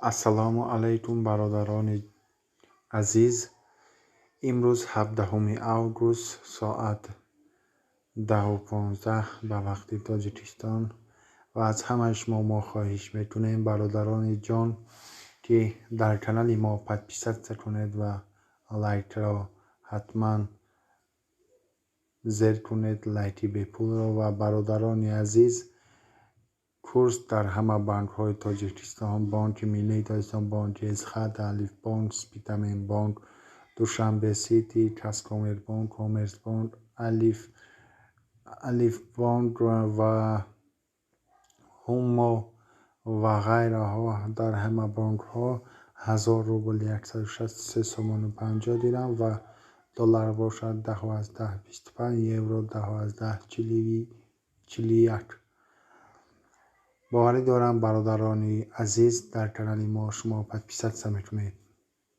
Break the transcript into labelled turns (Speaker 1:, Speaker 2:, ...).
Speaker 1: السلام علیکم برادران عزیز. امروز 17 اوگوست ساعت 10:15 به وقت تاجیکستان و از همه شما ما خواهش میکنیم برادران جان که در کانال ما پادپیست کنید و لایک را حتما زیر کنید، لایک به پول را. و برادران عزیز، کورس در همه بانک های تاجیکستان، بانک ملی تاجیکستان، بانک اسخط، الف بانک، سپیتامین بانک، دوشنبه سیتی، کاسکومر بانک، کامرس بانک، الف بانک و هومو و غیره ها، در همه بانک ها 1000 روبل 163 سومون و 50 دیرم و دلار باشد 12.25 یورو 12.41. باوری دارم برادران عزیز در کانال ما شما پادپیست میکنید.